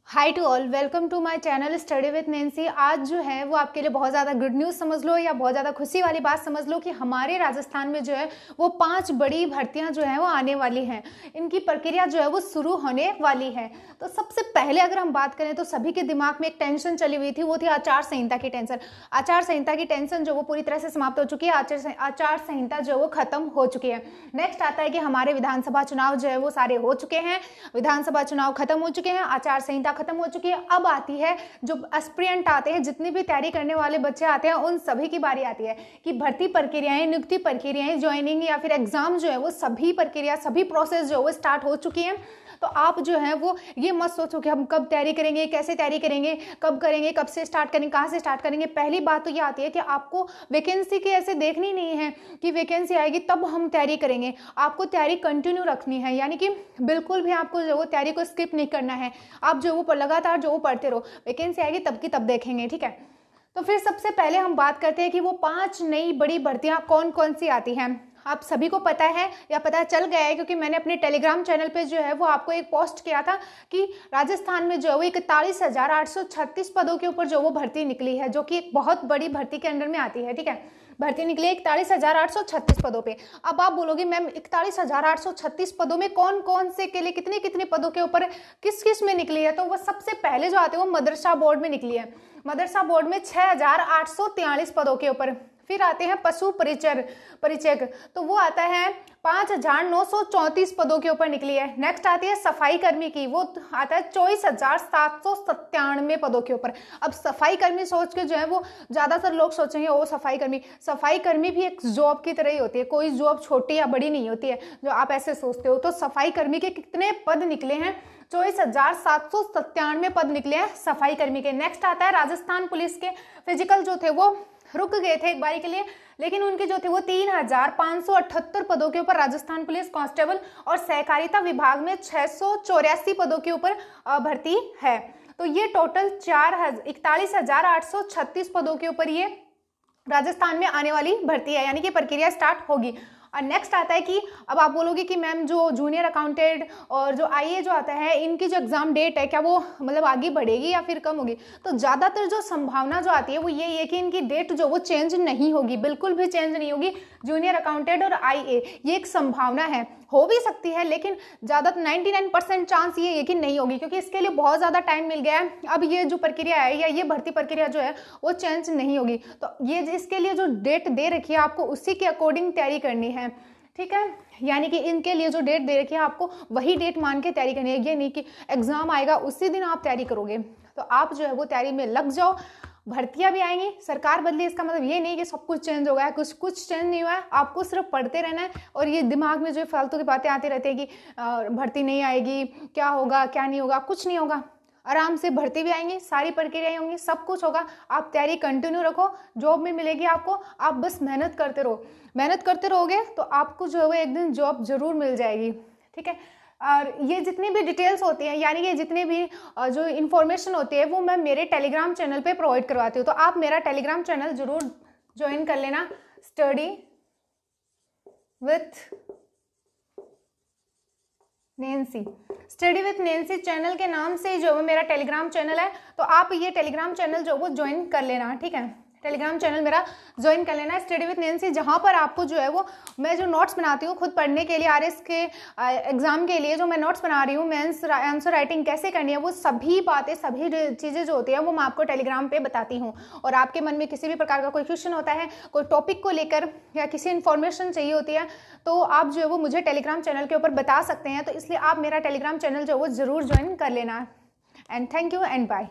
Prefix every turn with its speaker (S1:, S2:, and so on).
S1: Hi to all, welcome to my channel study with Nancy. आज जो है वो आपके लिए बहुत ज़्यादा गुड न्यूज़ समझ लो या बहुत ज़्यादा खुशी वाली बात समझ लो कि हमारे राजस्थान में जो है वो 5 बड़ी भर्तियां जो है वो आने वाली हैं। इनकी प्रक्रिया जो है वो शुरू होने वाली है। तो सबसे पहले अगर हम बात करें तो सभी के दिमाग में एक टेंशन चली हुई थी, वो थी आचार संहिता की टेंशन। आचार संहिता की टेंशन जो वो पूरी तरह से समाप्त हो चुकी है। आचार संहिता जो है वो खत्म हो चुकी है। नेक्स्ट आता है कि हमारे विधानसभा चुनाव जो है वो सारे हो चुके हैं। विधानसभा चुनाव खत्म हो चुके हैं, आचार संहिता खत्म हो चुकी है। अब आती है जो एस्पिरेंट आते हैं, जितनी भी तैयारी करने वाले बच्चे आते हैं, उन सभी की बारी आती है कि भर्ती प्रक्रियाएं, नियुक्ति प्रक्रियाएं, ज्वाइनिंग या फिर एग्जाम जो है वो सभी प्रक्रिया, सभी प्रोसेस जो है वो स्टार्ट हो चुकी है। तो आप जो है वो ये मत सोचो कि हम कब तैयारी करेंगे, कैसे तैयारी करेंगे, कब करेंगे, कब से स्टार्ट करेंगे, कहाँ से स्टार्ट करेंगे। पहली बात तो ये आती है कि आपको वैकेंसी की ऐसे देखनी नहीं है कि वैकेंसी आएगी तब हम तैयारी करेंगे। आपको तैयारी कंटिन्यू रखनी है, यानी कि बिल्कुल भी आपको जो वो तैयारी को स्किप नहीं करना है। आप जो वो लगातार जो वो पढ़ते रहो, वैकेंसी आएगी तब की तब देखेंगे, ठीक है। तो फिर सबसे पहले हम बात करते हैं कि वो 5 नई बड़ी भर्तियां कौन कौन सी आती हैं। आप सभी को पता है या पता चल गया है, क्योंकि मैंने अपने टेलीग्राम चैनल पे जो है वो आपको एक पोस्ट किया था कि राजस्थान में जो है वो 41,836 पदों के ऊपर जो वो भर्ती निकली है, जो कि एक बहुत बड़ी भर्ती के अंडर में आती है, ठीक है। भर्ती निकली 41,836 पदों पे। अब आप बोलोगे मैम 41,836 पदों में कौन कौन से के लिए कितने कितने पदों के ऊपर किस किस में निकली है। तो वो सबसे पहले जो आते हैं वो मदरसा बोर्ड में निकली है। मदरसा बोर्ड में 6,843 पदों के ऊपर। फिर आते हैं पशु परिचय, तो वो आता है 5,934 पदों के ऊपर निकली है। नेक्स्ट आती है सफाई कर्मी की, वो आता है 24,797 पदों के ऊपर। अब सफाई कर्मी सोच के जो है वो ज्यादातर लोग सोचेंगे ओ सफाई कर्मी भी एक जॉब की तरह ही होती है, कोई जॉब छोटी या बड़ी नहीं होती है जो आप ऐसे सोचते हो। तो सफाई कर्मी के कितने पद निकले हैं? 24,797 पद निकले हैं सफाई कर्मी के। नेक्स्ट आता है राजस्थान पुलिस के। फिजिकल जो थे वो रुक गए थे एक बारी के लिए, लेकिन उनके जो थे वो 3,578 पदों के ऊपर राजस्थान पुलिस कांस्टेबल, और सहकारिता विभाग में 684 पदों के ऊपर भर्ती है। तो ये टोटल 41,836 पदों के ऊपर ये राजस्थान में आने वाली भर्ती है, यानी कि प्रक्रिया स्टार्ट होगी। और नेक्स्ट आता है कि अब आप बोलोगे कि मैम जो जूनियर अकाउंटेंट और जो आईए जो आता है, इनकी जो एग्जाम डेट है क्या वो मतलब आगे बढ़ेगी या फिर कम होगी? तो ज़्यादातर जो संभावना जो आती है वो यही है कि इनकी डेट जो वो चेंज नहीं होगी, बिल्कुल भी चेंज नहीं होगी। जूनियर अकाउंटेंट और आईए ये एक संभावना है, हो भी सकती है, लेकिन ज़्यादा 99% चांस ये है कि नहीं होगी, क्योंकि इसके लिए बहुत ज़्यादा टाइम मिल गया है। अब ये जो प्रक्रिया है या ये भर्ती प्रक्रिया जो है वो चेंज नहीं होगी। तो ये इसके लिए जो डेट दे रखी है आपको उसी के अकॉर्डिंग तैयारी करनी है, ठीक है। यानी कि इनके लिए जो डेट दे रखी है आपको वही डेट मान के तैयारी करनी है। ये नहीं कि एग्जाम आएगा उसी दिन आप तैयारी करोगे। तो आप जो है वो तैयारी में लग जाओ। भर्तियां भी आएंगी, सरकार बदली, इसका मतलब ये नहीं कि सब कुछ चेंज हो गया है, कुछ चेंज नहीं हुआ है। आपको सिर्फ पढ़ते रहना है, और ये दिमाग में जो फालतू की बातें आती रहती है कि भर्ती नहीं आएगी, क्या होगा क्या नहीं होगा, कुछ नहीं होगा। आराम से भर्ती भी आएंगी, सारी प्रक्रियाएं होंगी, सब कुछ होगा। आप तैयारी कंटिन्यू रखो, जॉब भी मिलेगी आपको। आप बस मेहनत करते रहो, मेहनत करते रहोगे तो आपको जो है वो एक दिन जॉब जरूर मिल जाएगी, ठीक है। और ये जितनी भी डिटेल्स होती हैं, यानी कि जितनी भी जो इन्फॉर्मेशन होती है वो मैं मेरे टेलीग्राम चैनल पे प्रोवाइड करवाती हूँ। तो आप मेरा टेलीग्राम चैनल जरूर ज्वाइन कर लेना, स्टडी विथ नैंसी चैनल के नाम से जो मेरा टेलीग्राम चैनल है। तो आप ये टेलीग्राम चैनल जो वो ज्वाइन कर लेना, ठीक है। टेलीग्राम चैनल मेरा ज्वाइन कर लेना, स्टडी विथ नैंसी, जहाँ पर आपको जो है वो मैं जो नोट्स बनाती हूँ खुद पढ़ने के लिए, आरएस के एग्जाम के लिए जो मैं नोट्स बना रही हूँ, मेंस आंसर राइटिंग कैसे करनी है, वो सभी बातें, सभी चीज़ें जो होती है वो मैं आपको टेलीग्राम पे बताती हूँ। और आपके मन में किसी भी प्रकार का कोई क्वेश्चन होता है, कोई टॉपिक को लेकर या किसी इन्फॉर्मेशन चाहिए होती है, तो आप जो है वो मुझे टेलीग्राम चैनल के ऊपर बता सकते हैं। तो इसलिए आप मेरा टेलीग्राम चैनल जो है वो जरूर ज्वाइन कर लेना। And thank you and bye.